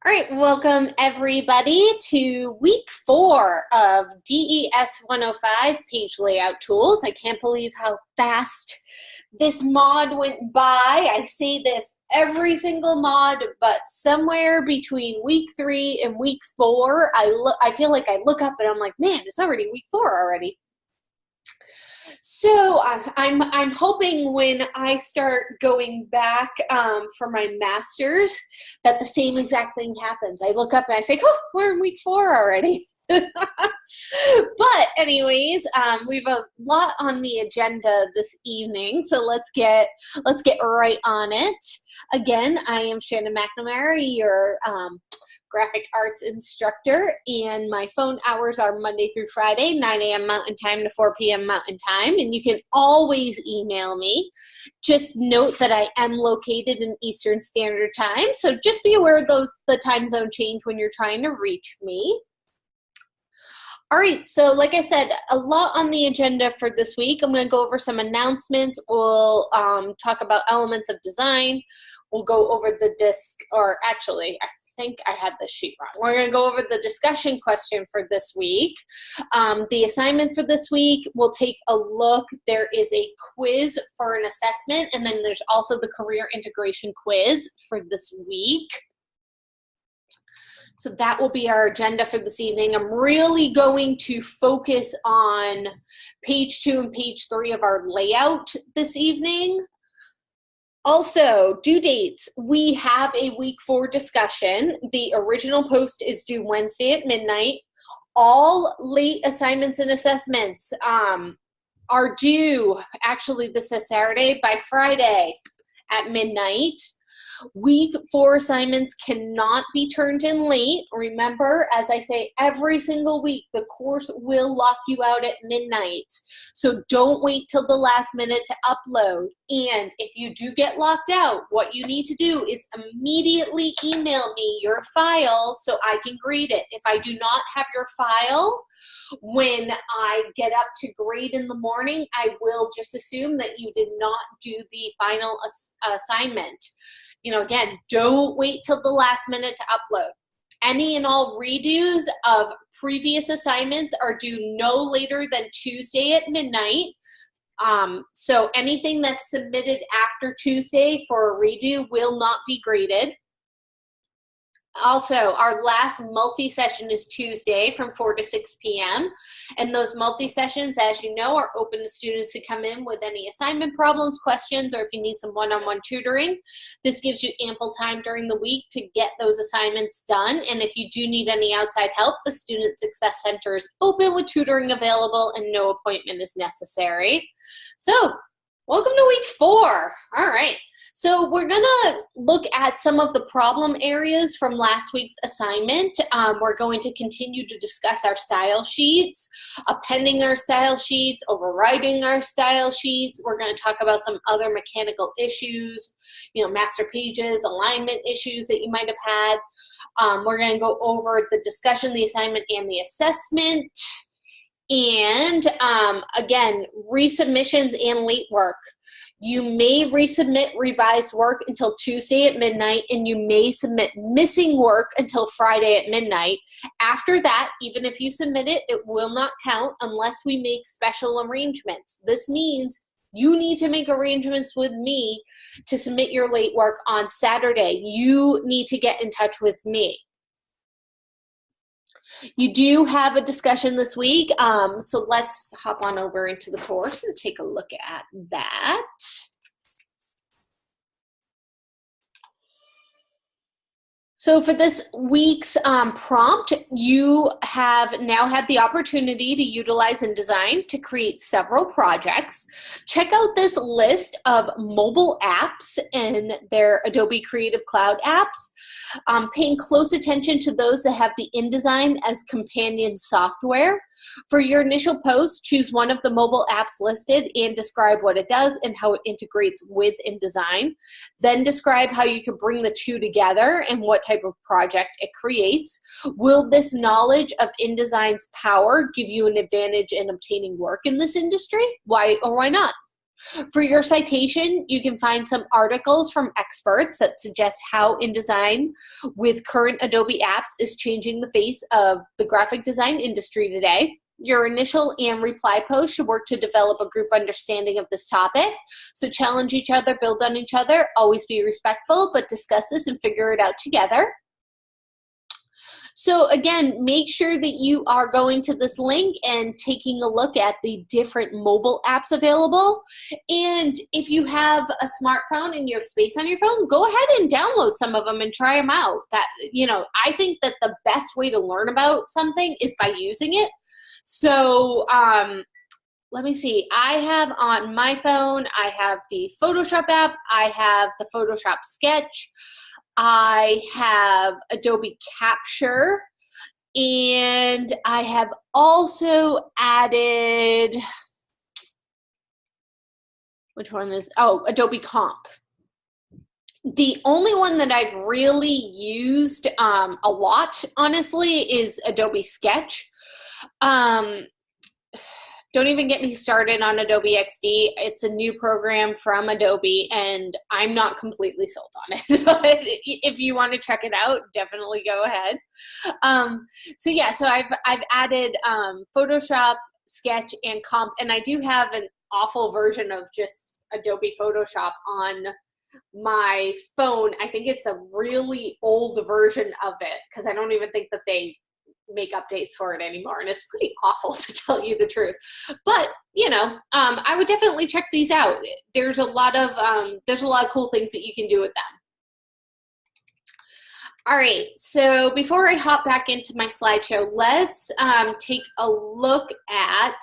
All right, welcome everybody to week 4 of DES 105 page layout tools. I can't believe how fast this mod went by. I say this every single mod, but somewhere between week 3 and week 4, I feel like I look up and I'm like, man, it's already week 4 already. So I'm hoping when I start going back for my master's that the same exact thing happens. I look up and I say, oh, we're in week 4 already. But anyways, we have a lot on the agenda this evening, so let's get right on it. Again, I am Shannon McNamara, your graphic arts instructor, and my phone hours are Monday through Friday, 9 a.m. Mountain Time to 4 p.m. Mountain Time, and you can always email me. Just note that I am located in Eastern Standard Time, so just be aware of the time zone change when you're trying to reach me. All right, so like I said, a lot on the agenda for this week. I'm going to go over some announcements. We'll talk about elements of design. We'll go over the I think I had this sheet wrong. We're going to go over the discussion question for this week. The assignment for this week, we'll take a look. There is a quiz for an assessment, and then there's also the career integration quiz for this week. So that will be our agenda for this evening. I'm really going to focus on page 2 and page 3 of our layout this evening. Also, due dates. We have a week 4 discussion. The original post is due Wednesday at midnight. All late assignments and assessments are due, actually this is Saturday, by Friday at midnight. Week 4 assignments cannot be turned in late. Remember, as I say every single week, the course will lock you out at midnight. So don't wait till the last minute to upload. And if you do get locked out, what you need to do is immediately email me your file so I can grade it. If I do not have your file, when I get up to grade in the morning, I will just assume that you did not do the final assignment. You know, again, don't wait till the last minute to upload. Any and all redos of previous assignments are due no later than Tuesday at midnight. So anything that's submitted after Tuesday for a redo will not be graded. Also, our last multi-session is Tuesday from 4 to 6 p.m. And those multi-sessions, as you know, are open to students to come in with any assignment problems, questions, or if you need some one-on-one tutoring. This gives you ample time during the week to get those assignments done. And if you do need any outside help, the Student Success Center is open with tutoring available and no appointment is necessary. So, welcome to week 4. All right. So we're going to look at some of the problem areas from last week's assignment. We're going to continue to discuss our style sheets, appending our style sheets, overriding our style sheets. We're going to talk about some other mechanical issues, you know, master pages, alignment issues that you might have had. We're going to go over the discussion, the assignment, and the assessment. And again, resubmissions and late work. You may resubmit revised work until Tuesday at midnight, and you may submit missing work until Friday at midnight. After that, even if you submit it, it will not count unless we make special arrangements. This means you need to make arrangements with me to submit your late work on Saturday. You need to get in touch with me. You do have a discussion this week, so let's hop on over into the course and take a look at that. So for this week's prompt, you have now had the opportunity to utilize InDesign to create several projects. Check out this list of mobile apps and their Adobe Creative Cloud apps. Paying close attention to those that have the InDesign as companion software. For your initial post, choose one of the mobile apps listed and describe what it does and how it integrates with InDesign. Then describe how you can bring the two together and what type of project it creates. Will this knowledge of InDesign's power give you an advantage in obtaining work in this industry? Why or why not? For your citation, you can find some articles from experts that suggest how InDesign with current Adobe apps is changing the face of the graphic design industry today. Your initial and reply post should work to develop a group understanding of this topic. So challenge each other, build on each other, always be respectful, but discuss this and figure it out together. So again, make sure that you are going to this link and taking a look at the different mobile apps available. And if you have a smartphone and you have space on your phone, go ahead and download some of them and try them out. That, you know, I think that the best way to learn about something is by using it. So let me see. I have on my phone, I have the Photoshop app. I have the Photoshop Sketch. I have Adobe Capture, and I have also added, which one is, oh, Adobe Comp. The only one that I've really used a lot, honestly, is Adobe Sketch. Don't even get me started on Adobe XD. It's a new program from Adobe, and I'm not completely sold on it. But if you want to check it out, definitely go ahead. So yeah, so I've added Photoshop, Sketch, and Comp, and I do have an awful version of just Adobe Photoshop on my phone. I think it's a really old version of it because I don't even think that they make updates for it anymore, and it's pretty awful, to tell you the truth. But you know, I would definitely check these out. There's a lot of cool things that you can do with them. All right, so before I hop back into my slideshow, let's take a look at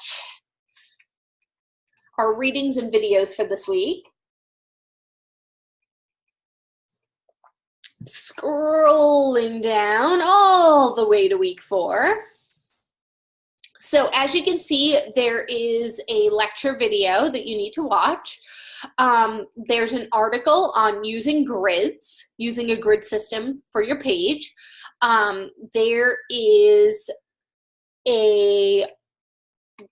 our readings and videos for this week. Scrolling down all the way to week 4. So as you can see, there is a lecture video that you need to watch. There's an article on using grids, using a grid system for your page. There is the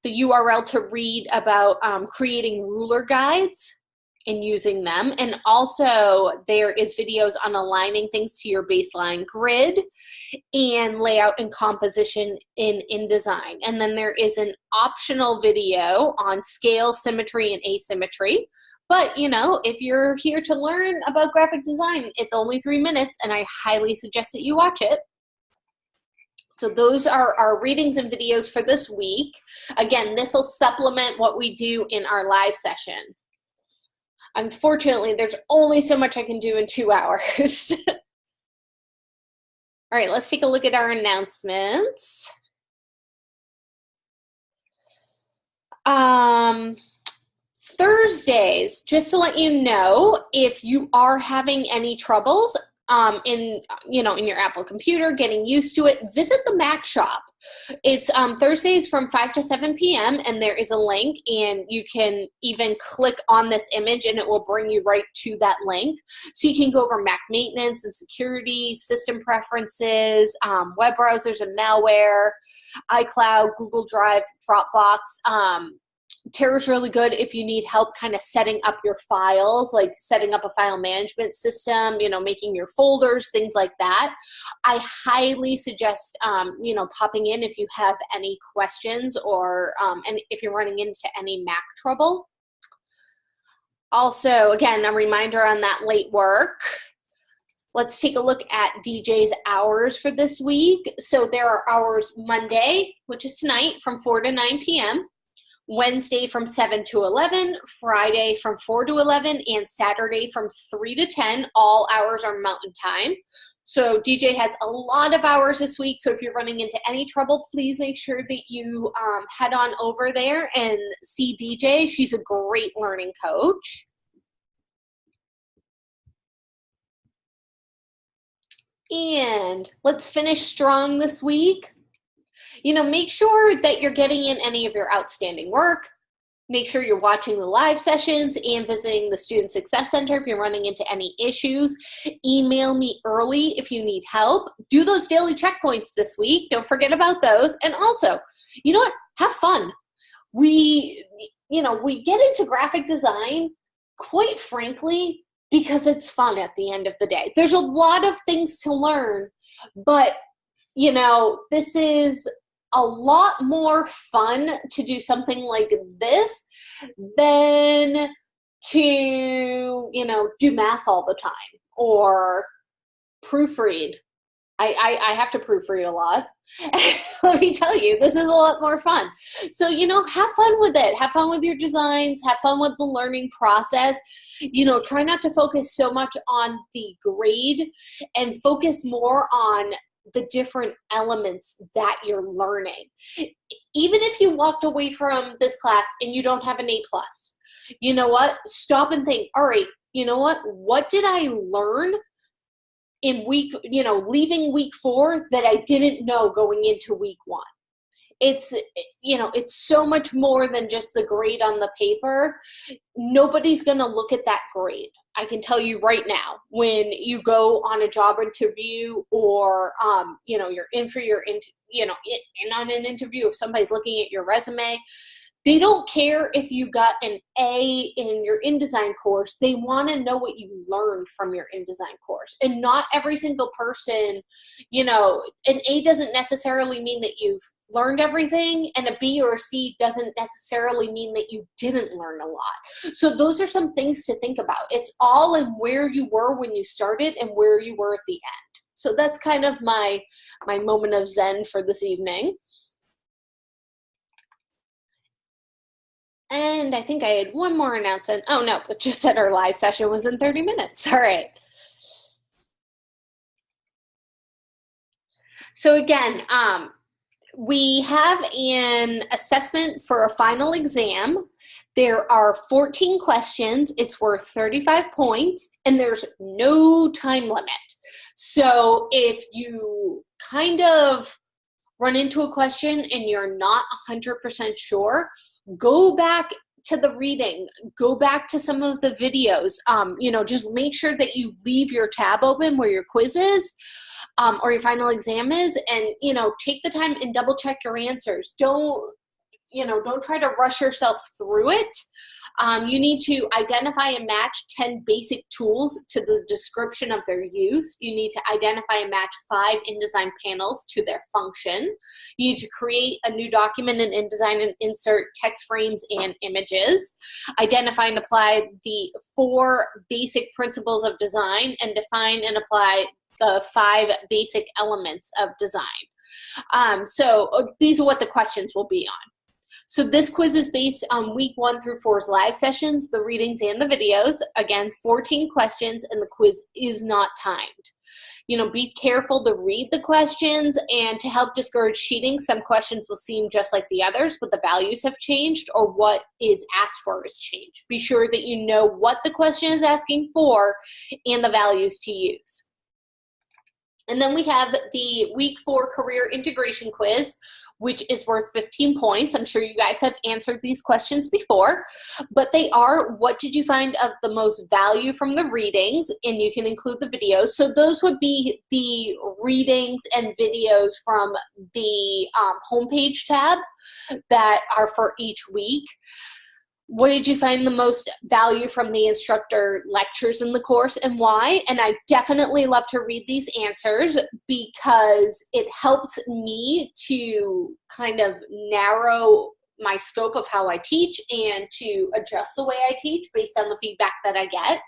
URL to read about creating ruler guides and using them. And also there is videos on aligning things to your baseline grid and layout and composition in InDesign. And then there is an optional video on scale, symmetry, and asymmetry. But you know, if you're here to learn about graphic design, it's only 3 minutes, and I highly suggest that you watch it. So those are our readings and videos for this week. Again, this will supplement what we do in our live session. Unfortunately, there's only so much I can do in 2 hours. All right, let's take a look at our announcements. Thursdays, just to let you know, if you are having any troubles in your Apple computer, getting used to it, visit the Mac shop. It's Thursdays from 5 to 7 p.m. and there is a link, and you can even click on this image and it will bring you right to that link. So you can go over Mac maintenance and security, system preferences, web browsers and malware, iCloud, Google Drive, Dropbox. Terra's really good if you need help kind of setting up your files, like setting up a file management system, making your folders, things like that. I highly suggest, popping in if you have any questions or and if you're running into any Mac trouble. Also, again, a reminder on that late work. Let's take a look at DJ's hours for this week. So there are hours Monday, which is tonight, from 4 to 9 p.m., Wednesday from 7 to 11, Friday from 4 to 11, and Saturday from 3 to 10. All hours are Mountain Time. So DJ has a lot of hours this week, so if you're running into any trouble, please make sure that you head on over there and see DJ. She's a great learning coach. And let's finish strong this week. Make sure that you're getting in any of your outstanding work. Make sure you're watching the live sessions and visiting the Student Success Center if you're running into any issues. Email me early if you need help. Do those daily checkpoints this week. Don't forget about those. And also, you know what? Have fun. we get into graphic design, quite frankly, because it's fun at the end of the day. There's a lot of things to learn, but, this is a lot more fun to do something like this than to, do math all the time or proofread. I have to proofread a lot. Let me tell you, this is a lot more fun. So, have fun with it. Have fun with your designs. Have fun with the learning process. Try not to focus so much on the grade and focus more on the different elements that you're learning. Even if you walked away from this class and you don't have an A+, you know what? Stop and think, all right, what did I learn in leaving week 4 that I didn't know going into week 1? It's so much more than just the grade on the paper. Nobody's going to look at that grade. I can tell you right now, when you go on a job interview or, you're in for in on an interview, if somebody's looking at your resume, they don't care if you got an A in your InDesign course. They want to know what you learned from your InDesign course. And not every single person, an A doesn't necessarily mean that you've learned everything, and a B or a C doesn't necessarily mean that you didn't learn a lot. So those are some things to think about. It's all in where you were when you started and where you were at the end. So that's kind of my moment of zen for this evening. And I think I had one more announcement. Oh, no, it just said our live session was in 30 minutes. All right. So again, we have an assessment for a final exam. There are 14 questions. It's worth 35 points, and there's no time limit. So if you kind of run into a question and you're not 100% sure, go back to the reading, go back to some of the videos, just make sure that you leave your tab open where your quiz is or your final exam is, and, take the time and double check your answers. Don't try to rush yourself through it. You need to identify and match 10 basic tools to the description of their use. You need to identify and match 5 InDesign panels to their function. You need to create a new document in InDesign and insert text frames and images. Identify and apply the 4 basic principles of design, and define and apply the 5 basic elements of design. So these are what the questions will be on. So this quiz is based on week 1 through 4's live sessions, the readings, and the videos. Again, 14 questions, and the quiz is not timed. Be careful to read the questions, and to help discourage cheating, some questions will seem just like the others, but the values have changed, or what is asked for has changed. Be sure that you know what the question is asking for and the values to use. And then we have the week 4 career integration quiz, which is worth 15 points. I'm sure you guys have answered these questions before, but they are, what did you find of the most value from the readings? And you can include the videos. So those would be the readings and videos from the homepage tab that are for each week. What did you find the most value from the instructor lectures in the course, and why? And I definitely love to read these answers because it helps me to kind of narrow my scope of how I teach and to adjust the way I teach based on the feedback that I get.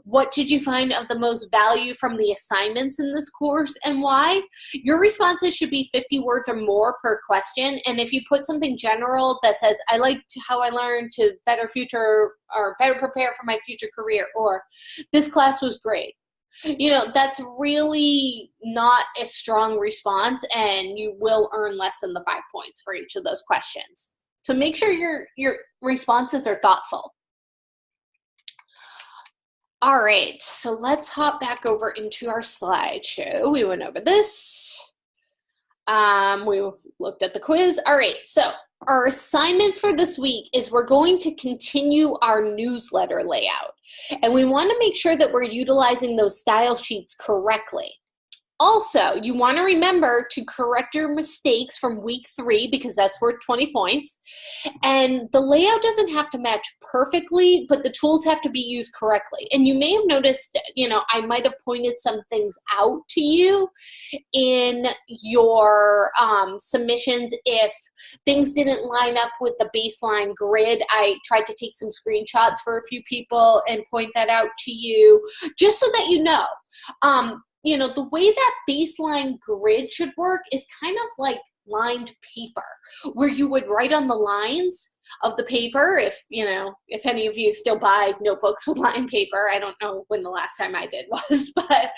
What did you find of the most value from the assignments in this course, and why? Your responses should be 50 words or more per question. And if you put something general that says, I liked how I learned to better prepare for my future career, or this class was great, that's really not a strong response, and you will earn less than the 5 points for each of those questions. So make sure your responses are thoughtful. All right, so let's hop back over into our slideshow. We went over this. We looked at the quiz. All right, so our assignment for this week is we're going to continue our newsletter layout. And we want to make sure that we're utilizing those style sheets correctly. Also, you want to remember to correct your mistakes from week 3 because that's worth 20 points. And the layout doesn't have to match perfectly, but the tools have to be used correctly. And you may have noticed, I might have pointed some things out to you in your submissions. If things didn't line up with the baseline grid, I tried to take some screenshots for a few people and point that out to you, just so that you know. The way that baseline grid should work is kind of like lined paper, where you would write on the lines of the paper. If any of you still buy notebooks with lined paper, I don't know when the last time I did was, but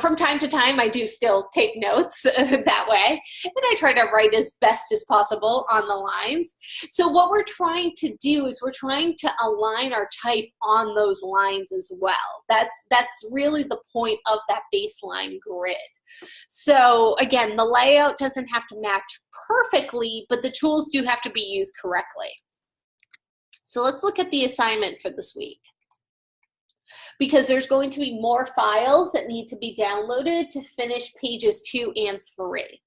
from time to time, I do still take notes that way, and I try to write as best as possible on the lines. So what we're trying to do is we're trying to align our type on those lines as well. That's really the point of that baseline grid. So again, the layout doesn't have to match perfectly, but the tools do have to be used correctly. So let's look at the assignment for this week, because there's going to be more files that need to be downloaded to finish pages 2 and 3.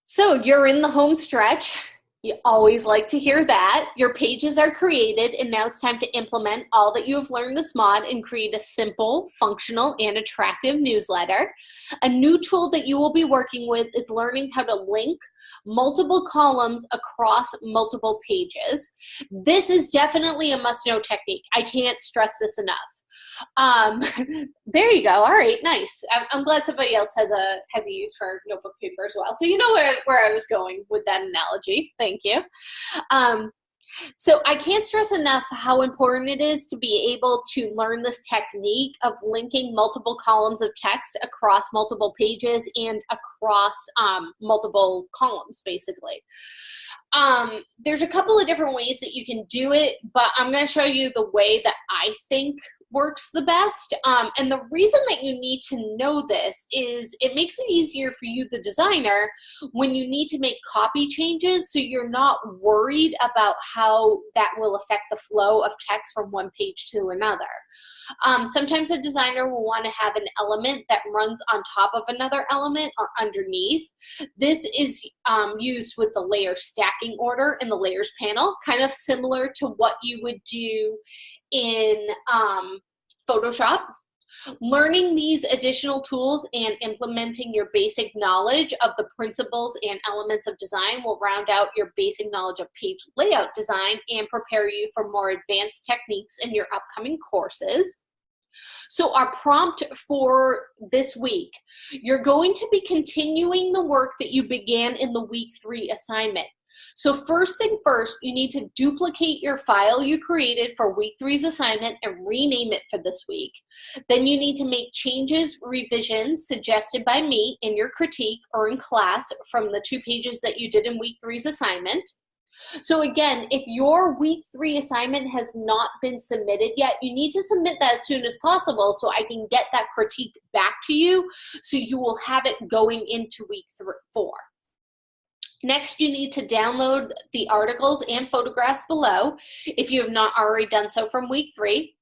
So you're in the home stretch. You always like to hear that. Your pages are created, and now it's time to implement all that you have learned this mod and create a simple, functional, and attractive newsletter. A new tool that you will be working with is learning how to link multiple columns across multiple pages. This is definitely a must-know technique. I can't stress this enough. There you go. All right, nice. I'm glad somebody else has a use for notebook paper as well. So you know where I was going with that analogy. Thank you. So I can't stress enough how important it is to be able to learn this technique of linking multiple columns of text across multiple pages and across multiple columns, basically. There's a couple of different ways that you can do it, but I'm going to show you the way that I think works the best. And the reason that you need to know this is it makes it easier for you, the designer, when you need to make copy changes, so you're not worried about how that will affect the flow of text from one page to another. Sometimes a designer will want to have an element that runs on top of another element or underneath. This is used with the layer stacking order in the layers panel, kind of similar to what you would do in Photoshop. Learning these additional tools and implementing your basic knowledge of the principles and elements of design will round out your basic knowledge of page layout design and prepare you for more advanced techniques in your upcoming courses. So our prompt for this week, you're going to be continuing the work that you began in the week 3 assignment. So first thing first, you need to duplicate your file you created for week 3's assignment and rename it for this week. Then you need to make changes, revisions suggested by me in your critique or in class from the 2 pages that you did in week 3's assignment. So again, if your week 3 assignment has not been submitted yet, you need to submit that as soon as possible so I can get that critique back to you, so you will have it going into week 4. Next, you need to download the articles and photographs below if you have not already done so from week 3.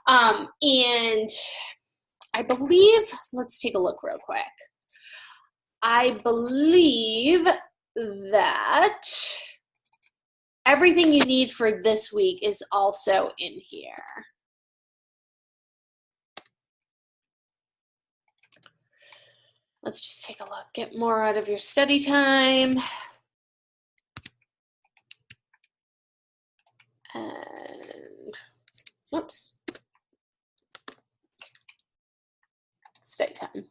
And I believe, let's take a look real quick. I believe that everything you need for this week is also in here. Let's just take a look. Get more out of your study time. And, whoops. Study time.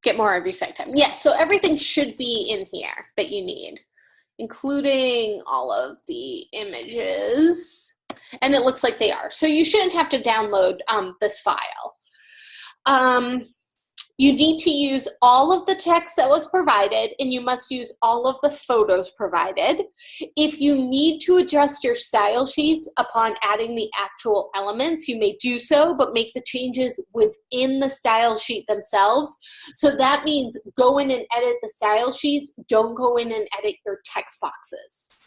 Get more of your study time. Yeah, so everything should be in here that you need, including all of the images. And it looks like they are. So you shouldn't have to download this file. You need to use all of the text that was provided, and you must use all of the photos provided. If you need to adjust your style sheets upon adding the actual elements, you may do so, but make the changes within the style sheet themselves. So that means go in and edit the style sheets. Don't go in and edit your text boxes.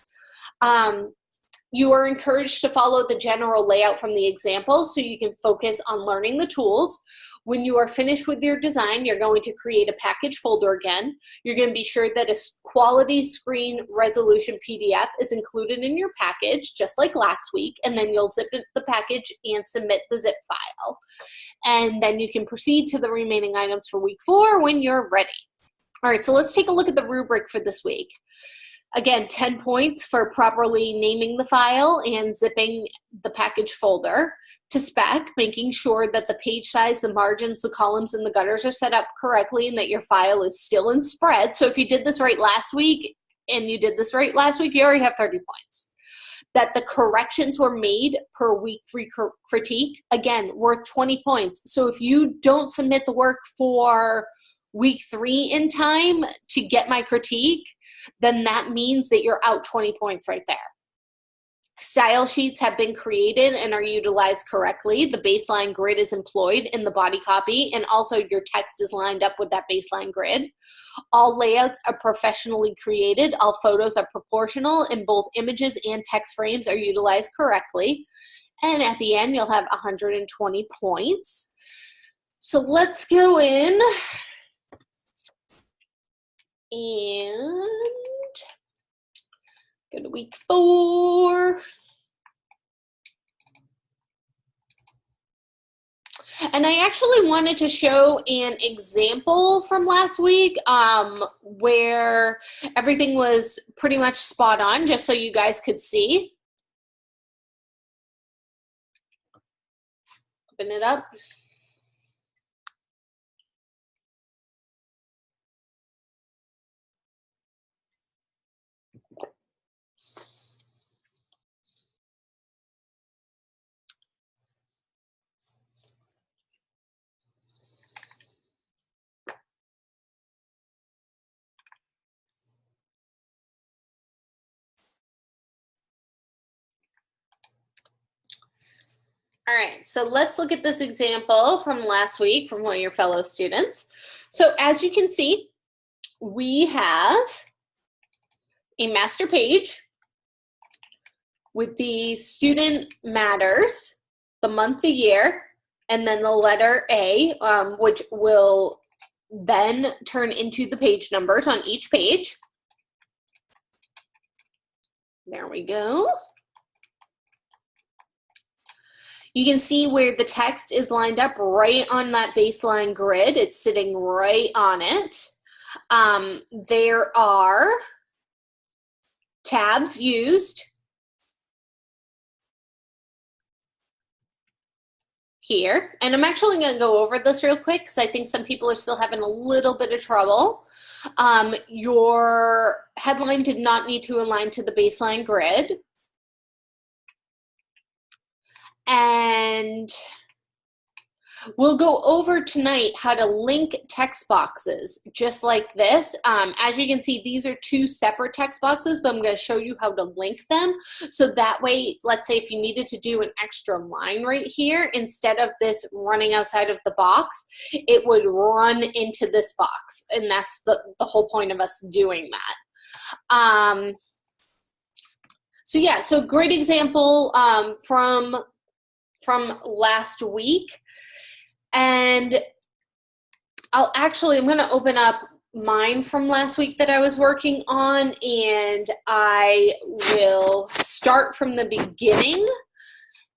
You are encouraged to follow the general layout from the example so you can focus on learning the tools. When you are finished with your design, you're going to create a package folder again. You're going to be sure that a quality screen resolution PDF is included in your package, just like last week, and then you'll zip the package and submit the zip file. And then you can proceed to the remaining items for week 4 when you're ready. All right, so let's take a look at the rubric for this week. Again, 10 points for properly naming the file and zipping the package folder. To spec, making sure that the page size, the margins, the columns, and the gutters are set up correctly and that your file is still in spread. So if you did this right last week and you did this right last week, you already have 30 points. That the corrections were made per week 3 critique, again, worth 20 points. So if you don't submit the work for week 3 in time to get my critique, then that means that you're out 20 points right there. Style sheets have been created and are utilized correctly. The baseline grid is employed in the body copy, and also your text is lined up with that baseline grid. All layouts are professionally created. All photos are proportional, and both images and text frames are utilized correctly. And at the end, you'll have 120 points. So let's go in and go to week 4. And I actually wanted to show an example from last week where everything was pretty much spot on, just so you guys could see. Open it up. All right, so let's look at this example from last week from one of your fellow students. So as you can see, we have a master page with the student matters, the month, the year, and then the letter A, which will then turn into the page numbers on each page. There we go. You can see where the text is lined up right on that baseline grid. It's sitting right on it. There are tabs used here. And I'm actually going to go over this real quick because I think some people are still having a little bit of trouble. Your headline did not need to align to the baseline grid. And we'll go over tonight how to link text boxes just like this. As you can see, these are 2 separate text boxes, but I'm going to show you how to link them. So that way, let's say if you needed to do an extra line right here, instead of this running outside of the box, it would run into this box. And that's the whole point of us doing that. So yeah, so great example from last week. And I'm going to open up mine from last week that I was working on, and I will start from the beginning.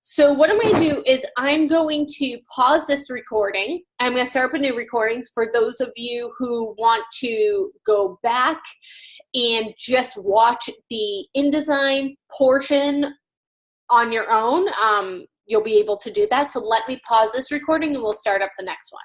So what I'm going to do is I'm going to pause this recording. I'm going to start up a new recording for those of you who want to go back and just watch the InDesign portion on your own. You'll be able to do that. So let me pause this recording and we'll start up the next one.